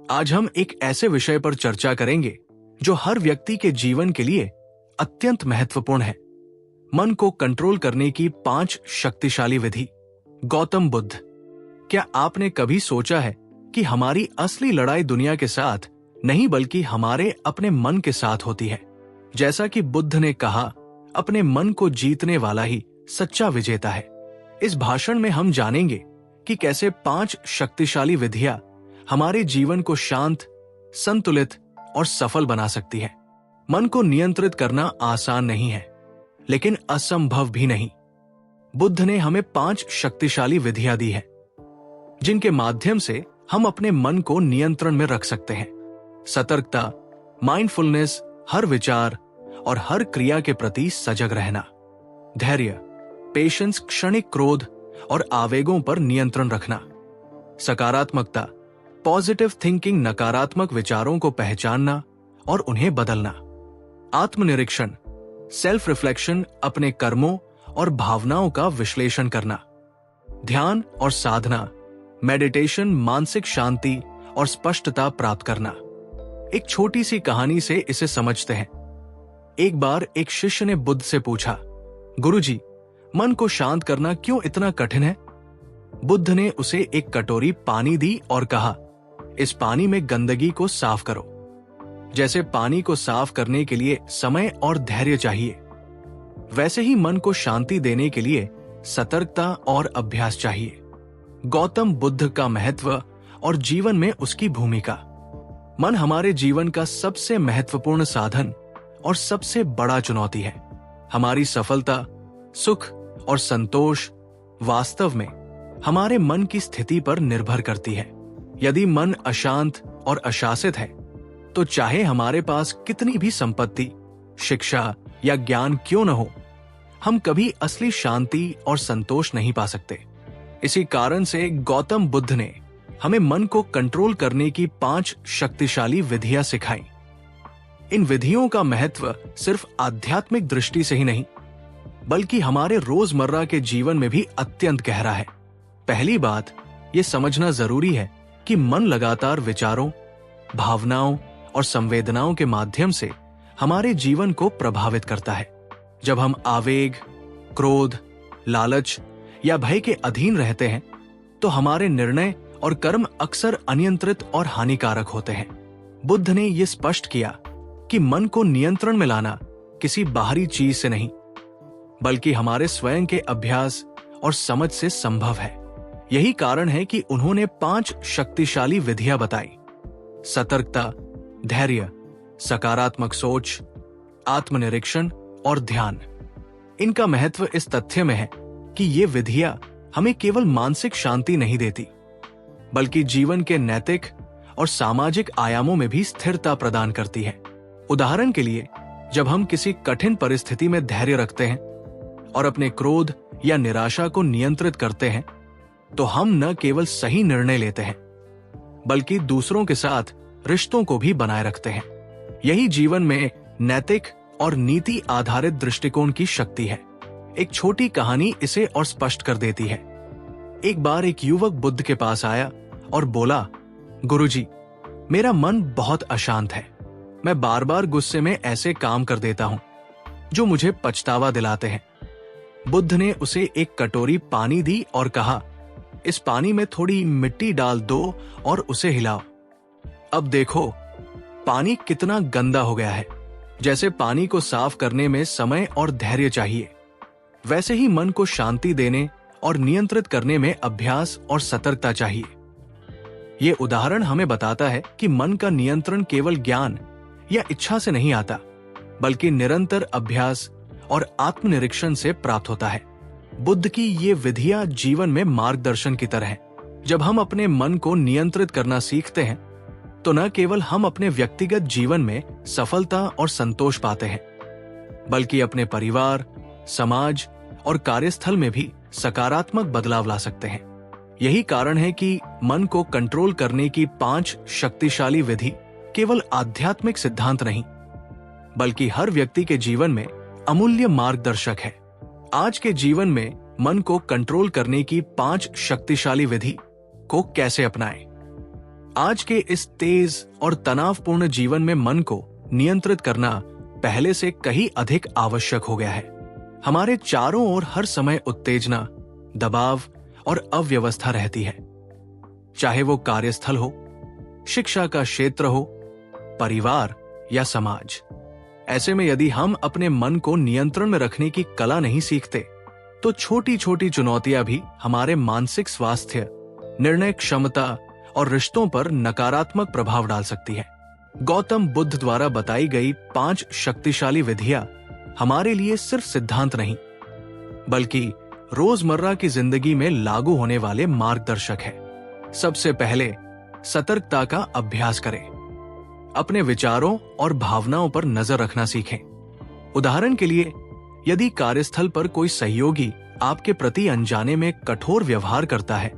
आज हम एक ऐसे विषय पर चर्चा करेंगे जो हर व्यक्ति के जीवन के लिए अत्यंत महत्वपूर्ण है। मन को कंट्रोल करने की 5 शक्तिशाली विधि। गौतम बुद्ध। क्या आपने कभी सोचा है कि हमारी असली लड़ाई दुनिया के साथ नहीं बल्कि हमारे अपने मन के साथ होती है? जैसा कि बुद्ध ने कहा, अपने मन को जीतने वाला ही सच्चा विजेता है। इस भाषण में हम जानेंगे कि कैसे 5 शक्तिशाली विधियां हमारे जीवन को शांत, संतुलित और सफल बना सकती है। मन को नियंत्रित करना आसान नहीं है, लेकिन असंभव भी नहीं। बुद्ध ने हमें 5 शक्तिशाली विधियां दी है, जिनके माध्यम से हम अपने मन को नियंत्रण में रख सकते हैं। सतर्कता, माइंडफुलनेस, हर विचार और हर क्रिया के प्रति सजग रहना। धैर्य, पेशेंस, क्षणिक क्रोध और आवेगों पर नियंत्रण रखना। सकारात्मकता, पॉजिटिव थिंकिंग, नकारात्मक विचारों को पहचानना और उन्हें बदलना। आत्मनिरीक्षण, सेल्फ रिफ्लेक्शन, अपने कर्मों और भावनाओं का विश्लेषण करना। ध्यान और साधना, मेडिटेशन, मानसिक शांति और स्पष्टता प्राप्त करना। एक छोटी सी कहानी से इसे समझते हैं। एक बार एक शिष्य ने बुद्ध से पूछा, गुरुजी, मन को शांत करना क्यों इतना कठिन है? बुद्ध ने उसे एक कटोरी पानी दी और कहा, इस पानी में गंदगी को साफ करो। जैसे पानी को साफ करने के लिए समय और धैर्य चाहिए, वैसे ही मन को शांति देने के लिए सतर्कता और अभ्यास चाहिए। गौतम बुद्ध का महत्व और जीवन में उसकी भूमिका। मन हमारे जीवन का सबसे महत्वपूर्ण साधन और सबसे बड़ा चुनौती है। हमारी सफलता, सुख और संतोष वास्तव में हमारे मन की स्थिति पर निर्भर करती है। यदि मन अशांत और अशासित है, तो चाहे हमारे पास कितनी भी संपत्ति, शिक्षा या ज्ञान क्यों न हो, हम कभी असली शांति और संतोष नहीं पा सकते। इसी कारण से गौतम बुद्ध ने हमें मन को कंट्रोल करने की 5 शक्तिशाली विधियां सिखाई। इन विधियों का महत्व सिर्फ आध्यात्मिक दृष्टि से ही नहीं, बल्कि हमारे रोजमर्रा के जीवन में भी अत्यंत गहरा है। पहली बात, यह समझना जरूरी है कि मन लगातार विचारों, भावनाओं और संवेदनाओं के माध्यम से हमारे जीवन को प्रभावित करता है। जब हम आवेग, क्रोध, लालच या भय के अधीन रहते हैं, तो हमारे निर्णय और कर्म अक्सर अनियंत्रित और हानिकारक होते हैं। बुद्ध ने यह स्पष्ट किया कि मन को नियंत्रण में लाना किसी बाहरी चीज से नहीं, बल्कि हमारे स्वयं के अभ्यास और समझ से संभव है। यही कारण है कि उन्होंने 5 शक्तिशाली विधियां बताई। सतर्कता, धैर्य, सकारात्मक सोच, आत्मनिरीक्षण और ध्यान। इनका महत्व इस तथ्य में है कि ये विधियां हमें केवल मानसिक शांति नहीं देती, बल्कि जीवन के नैतिक और सामाजिक आयामों में भी स्थिरता प्रदान करती है। उदाहरण के लिए, जब हम किसी कठिन परिस्थिति में धैर्य रखते हैं और अपने क्रोध या निराशा को नियंत्रित करते हैं, तो हम न केवल सही निर्णय लेते हैं, बल्कि दूसरों के साथ रिश्तों को भी बनाए रखते हैं। यही जीवन में नैतिक और नीति आधारित दृष्टिकोण की शक्ति है। एक छोटी कहानी इसे और स्पष्ट कर देती है। एक बार एक युवक बुद्ध के पास आया और बोला, गुरुजी, मेरा मन बहुत अशांत है। मैं बार बार गुस्से में ऐसे काम कर देता हूं जो मुझे पछतावा दिलाते हैं। बुद्ध ने उसे एक कटोरी पानी दी और कहा, इस पानी में थोड़ी मिट्टी डाल दो और उसे हिलाओ। अब देखो, पानी कितना गंदा हो गया है। जैसे पानी को साफ करने में समय और धैर्य चाहिए, वैसे ही मन को शांति देने और नियंत्रित करने में अभ्यास और सतर्कता चाहिए। ये उदाहरण हमें बताता है कि मन का नियंत्रण केवल ज्ञान या इच्छा से नहीं आता, बल्कि निरंतर अभ्यास और आत्मनिरीक्षण से प्राप्त होता है। बुद्ध की ये विधियां जीवन में मार्गदर्शन की तरह हैं। जब हम अपने मन को नियंत्रित करना सीखते हैं, तो न केवल हम अपने व्यक्तिगत जीवन में सफलता और संतोष पाते हैं, बल्कि अपने परिवार, समाज और कार्यस्थल में भी सकारात्मक बदलाव ला सकते हैं। यही कारण है कि मन को कंट्रोल करने की 5 शक्तिशाली विधि केवल आध्यात्मिक सिद्धांत नहीं, बल्कि हर व्यक्ति के जीवन में अमूल्य मार्गदर्शक है। आज के जीवन में मन को कंट्रोल करने की 5 शक्तिशाली विधि को कैसे अपनाएं? आज के इस तेज और तनावपूर्ण जीवन में मन को नियंत्रित करना पहले से कहीं अधिक आवश्यक हो गया है। हमारे चारों ओर हर समय उत्तेजना, दबाव और अव्यवस्था रहती है, चाहे वो कार्यस्थल हो, शिक्षा का क्षेत्र हो, परिवार या समाज। ऐसे में यदि हम अपने मन को नियंत्रण में रखने की कला नहीं सीखते, तो छोटी छोटी चुनौतियां भी हमारे मानसिक स्वास्थ्य, निर्णय क्षमता और रिश्तों पर नकारात्मक प्रभाव डाल सकती है। गौतम बुद्ध द्वारा बताई गई 5 शक्तिशाली विधियां हमारे लिए सिर्फ सिद्धांत नहीं, बल्कि रोजमर्रा की जिंदगी में लागू होने वाले मार्गदर्शक है। सबसे पहले सतर्कता का अभ्यास करें। अपने विचारों और भावनाओं पर नजर रखना सीखें। उदाहरण के लिए, यदि कार्यस्थल पर कोई सहयोगी आपके प्रति अनजाने में कठोर व्यवहार करता है,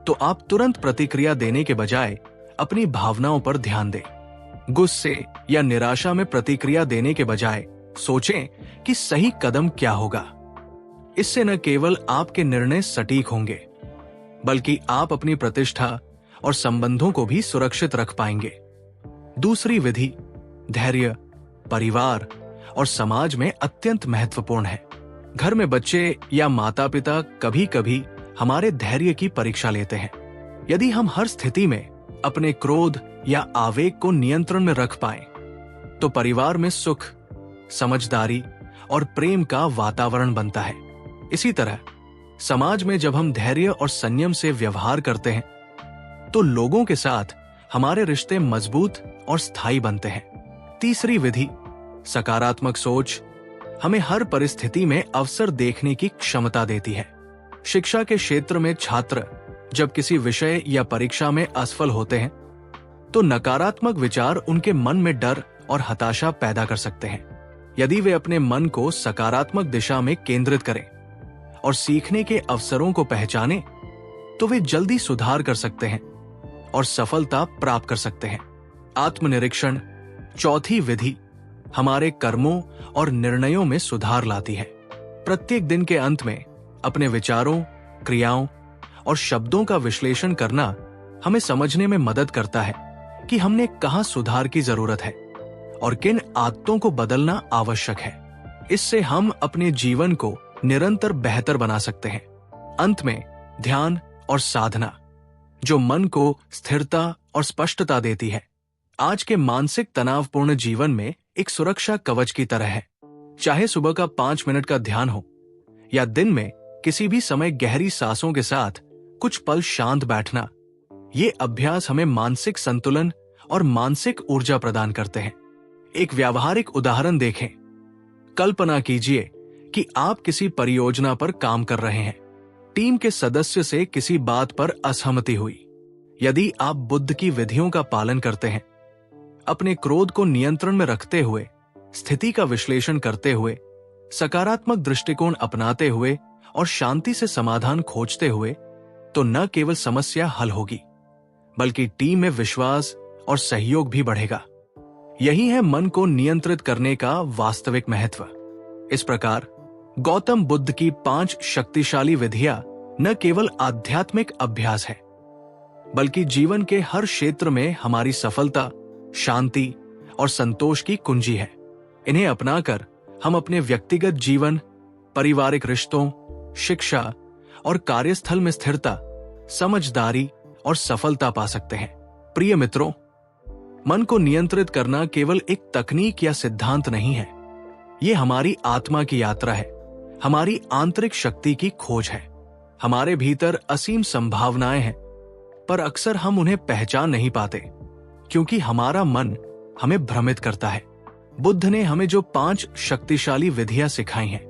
तो आप तुरंत प्रतिक्रिया देने के बजाय अपनी भावनाओं पर ध्यान दें। गुस्से या निराशा में प्रतिक्रिया देने के बजाय सोचें कि सही कदम क्या होगा। इससे न केवल आपके निर्णय सटीक होंगे, बल्कि आप अपनी प्रतिष्ठा और संबंधों को भी सुरक्षित रख पाएंगे। दूसरी विधि धैर्य, परिवार और समाज में अत्यंत महत्वपूर्ण है। घर में बच्चे या माता पिता कभी कभी हमारे धैर्य की परीक्षा लेते हैं। यदि हम हर स्थिति में अपने क्रोध या आवेग को नियंत्रण में रख पाएं, तो परिवार में सुख, समझदारी और प्रेम का वातावरण बनता है। इसी तरह समाज में जब हम धैर्य और संयम से व्यवहार करते हैं, तो लोगों के साथ हमारे रिश्ते मजबूत और स्थायी बनते हैं। तीसरी विधि सकारात्मक सोच हमें हर परिस्थिति में अवसर देखने की क्षमता देती है। शिक्षा के क्षेत्र में छात्र जब किसी विषय या परीक्षा में असफल होते हैं, तो नकारात्मक विचार उनके मन में डर और हताशा पैदा कर सकते हैं। यदि वे अपने मन को सकारात्मक दिशा में केंद्रित करें और सीखने के अवसरों को पहचानें, तो वे जल्दी सुधार कर सकते हैं और सफलता प्राप्त कर सकते हैं। आत्मनिरीक्षण, चौथी विधि, हमारे कर्मों और निर्णयों में सुधार लाती है। प्रत्येक दिन के अंत में अपने विचारों, क्रियाओं और शब्दों का विश्लेषण करना हमें समझने में मदद करता है कि हमने कहां सुधार की जरूरत है और किन आदतों को बदलना आवश्यक है। इससे हम अपने जीवन को निरंतर बेहतर बना सकते हैं। अंत में ध्यान और साधना, जो मन को स्थिरता और स्पष्टता देती है, आज के मानसिक तनावपूर्ण जीवन में एक सुरक्षा कवच की तरह है। चाहे सुबह का 5 मिनट का ध्यान हो या दिन में किसी भी समय गहरी सांसों के साथ कुछ पल शांत बैठना, ये अभ्यास हमें मानसिक संतुलन और मानसिक ऊर्जा प्रदान करते हैं। एक व्यावहारिक उदाहरण देखें। कल्पना कीजिए कि आप किसी परियोजना पर काम कर रहे हैं। टीम के सदस्य से किसी बात पर असहमति हुई। यदि आप बुद्ध की विधियों का पालन करते हैं, अपने क्रोध को नियंत्रण में रखते हुए, स्थिति का विश्लेषण करते हुए, सकारात्मक दृष्टिकोण अपनाते हुए और शांति से समाधान खोजते हुए, तो न केवल समस्या हल होगी, बल्कि टीम में विश्वास और सहयोग भी बढ़ेगा। यही है मन को नियंत्रित करने का वास्तविक महत्व। इस प्रकार गौतम बुद्ध की 5 शक्तिशाली विधियां न केवल आध्यात्मिक अभ्यास है, बल्कि जीवन के हर क्षेत्र में हमारी सफलता, शांति और संतोष की कुंजी है। इन्हें अपनाकर हम अपने व्यक्तिगत जीवन, पारिवारिक रिश्तों, शिक्षा और कार्यस्थल में स्थिरता, समझदारी और सफलता पा सकते हैं। प्रिय मित्रों, मन को नियंत्रित करना केवल एक तकनीक या सिद्धांत नहीं है। ये हमारी आत्मा की यात्रा है, हमारी आंतरिक शक्ति की खोज है। हमारे भीतर असीम संभावनाएं हैं, पर अक्सर हम उन्हें पहचान नहीं पाते, क्योंकि हमारा मन हमें भ्रमित करता है। बुद्ध ने हमें जो 5 शक्तिशाली विधियां सिखाई हैं,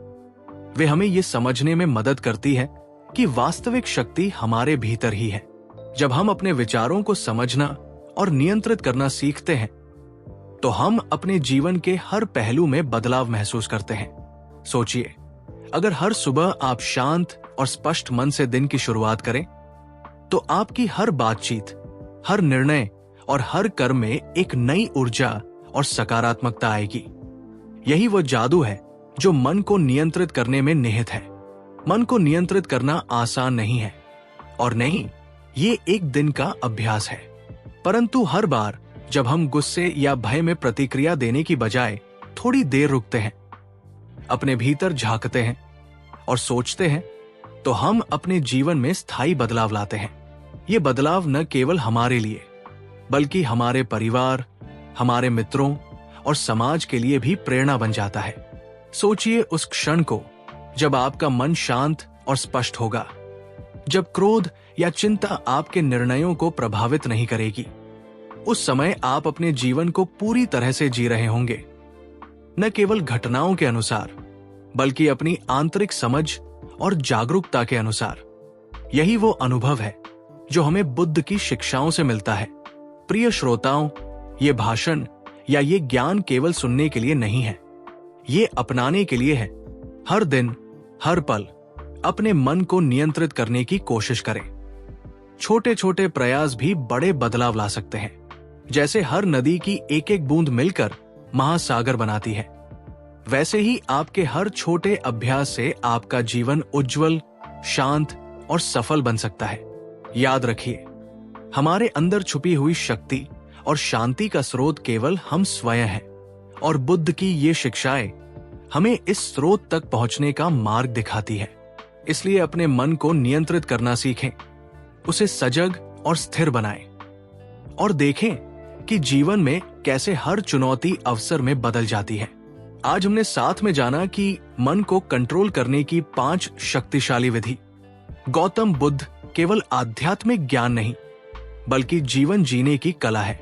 वे हमें ये समझने में मदद करती है कि वास्तविक शक्ति हमारे भीतर ही है। जब हम अपने विचारों को समझना और नियंत्रित करना सीखते हैं, तो हम अपने जीवन के हर पहलू में बदलाव महसूस करते हैं। सोचिए, अगर हर सुबह आप शांत और स्पष्ट मन से दिन की शुरुआत करें, तो आपकी हर बातचीत, हर निर्णय और हर कर्म में एक नई ऊर्जा और सकारात्मकता आएगी। यही वो जादू है जो मन को नियंत्रित करने में निहित है। मन को नियंत्रित करना आसान नहीं है, और नहीं, ये एक दिन का अभ्यास है। परंतु हर बार जब हम गुस्से या भय में प्रतिक्रिया देने की बजाय थोड़ी देर रुकते हैं, अपने भीतर झांकते हैं और सोचते हैं, तो हम अपने जीवन में स्थायी बदलाव लाते हैं। ये बदलाव न केवल हमारे लिए बल्कि हमारे परिवार, हमारे मित्रों और समाज के लिए भी प्रेरणा बन जाता है। सोचिए उस क्षण को जब आपका मन शांत और स्पष्ट होगा, जब क्रोध या चिंता आपके निर्णयों को प्रभावित नहीं करेगी। उस समय आप अपने जीवन को पूरी तरह से जी रहे होंगे, न केवल घटनाओं के अनुसार बल्कि अपनी आंतरिक समझ और जागरूकता के अनुसार। यही वो अनुभव है जो हमें बुद्ध की शिक्षाओं से मिलता है। प्रिय श्रोताओं, ये भाषण या ये ज्ञान केवल सुनने के लिए नहीं है, ये अपनाने के लिए है। हर दिन, हर पल अपने मन को नियंत्रित करने की कोशिश करें। छोटे छोटे प्रयास भी बड़े बदलाव ला सकते हैं। जैसे हर नदी की एक एक बूंद मिलकर महासागर बनाती है, वैसे ही आपके हर छोटे अभ्यास से आपका जीवन उज्जवल, शांत और सफल बन सकता है। याद रखिए, हमारे अंदर छुपी हुई शक्ति और शांति का स्रोत केवल हम स्वयं हैं, और बुद्ध की ये शिक्षाएं हमें इस स्रोत तक पहुंचने का मार्ग दिखाती है। इसलिए अपने मन को नियंत्रित करना सीखें, उसे सजग और स्थिर बनाएं और देखें कि जीवन में कैसे हर चुनौती अवसर में बदल जाती है। आज हमने साथ में जाना कि मन को कंट्रोल करने की 5 शक्तिशाली विधि। गौतम बुद्ध केवल आध्यात्मिक ज्ञान नहीं बल्कि जीवन जीने की कला है।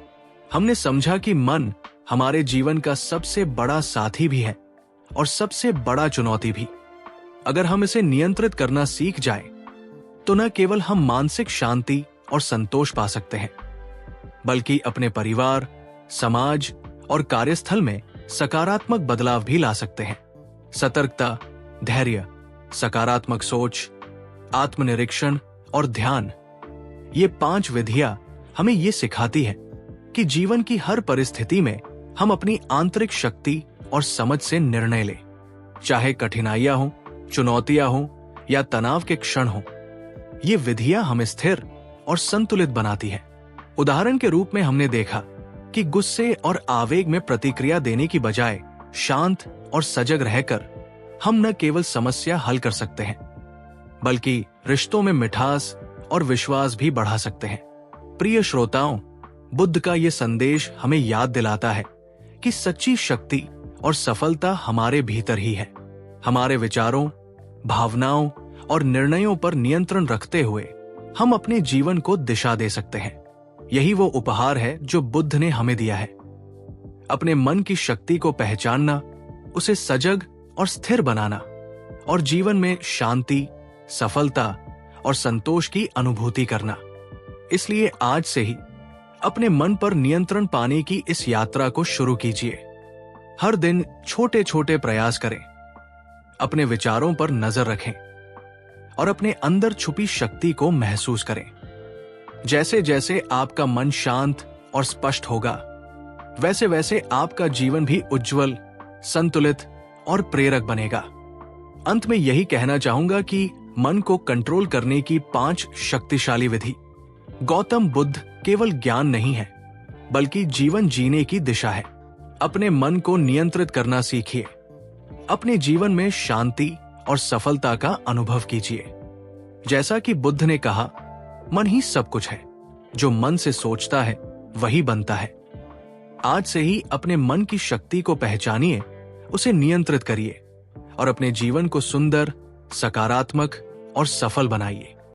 हमने समझा कि मन हमारे जीवन का सबसे बड़ा साथी भी है और सबसे बड़ा चुनौती भी। अगर हम इसे नियंत्रित करना सीख जाएं, तो न केवल हम मानसिक शांति और संतोष पा सकते हैं बल्कि अपने परिवार, समाज और कार्यस्थल में सकारात्मक बदलाव भी ला सकते हैं। सतर्कता, धैर्य, सकारात्मक सोच, आत्मनिरीक्षण और ध्यान, ये 5 विधियां हमें ये सिखाती है कि जीवन की हर परिस्थिति में हम अपनी आंतरिक शक्ति और समझ से निर्णय लें। चाहे कठिनाइयां हों, चुनौतियां हों या तनाव के क्षण हों, ये विधियां हमें स्थिर और संतुलित बनाती हैं। उदाहरण के रूप में हमने देखा कि गुस्से और आवेग में प्रतिक्रिया देने की बजाय शांत और सजग रहकर हम न केवल समस्या हल कर सकते हैं बल्कि रिश्तों में मिठास और विश्वास भी बढ़ा सकते हैं। प्रिय श्रोताओं, बुद्ध का ये संदेश हमें याद दिलाता है कि सच्ची शक्ति और सफलता हमारे भीतर ही है। हमारे विचारों, भावनाओं और निर्णयों पर नियंत्रण रखते हुए हम अपने जीवन को दिशा दे सकते हैं। यही वो उपहार है जो बुद्ध ने हमें दिया है। अपने मन की शक्ति को पहचानना, उसे सजग और स्थिर बनाना और जीवन में शांति, सफलता और संतोष की अनुभूति करना। इसलिए आज से ही अपने मन पर नियंत्रण पाने की इस यात्रा को शुरू कीजिए। हर दिन छोटे छोटे प्रयास करें, अपने विचारों पर नजर रखें और अपने अंदर छुपी शक्ति को महसूस करें। जैसे जैसे आपका मन शांत और स्पष्ट होगा, वैसे वैसे आपका जीवन भी उज्जवल, संतुलित और प्रेरक बनेगा। अंत में यही कहना चाहूंगा कि मन को कंट्रोल करने की 5 शक्तिशाली विधि। गौतम बुद्ध केवल ज्ञान नहीं है बल्कि जीवन जीने की दिशा है। अपने मन को नियंत्रित करना सीखिए, अपने जीवन में शांति और सफलता का अनुभव कीजिए। जैसा कि बुद्ध ने कहा, मन ही सब कुछ है, जो मन से सोचता है वही बनता है। आज से ही अपने मन की शक्ति को पहचानिए, उसे नियंत्रित करिए और अपने जीवन को सुंदर, सकारात्मक और सफल बनाइए।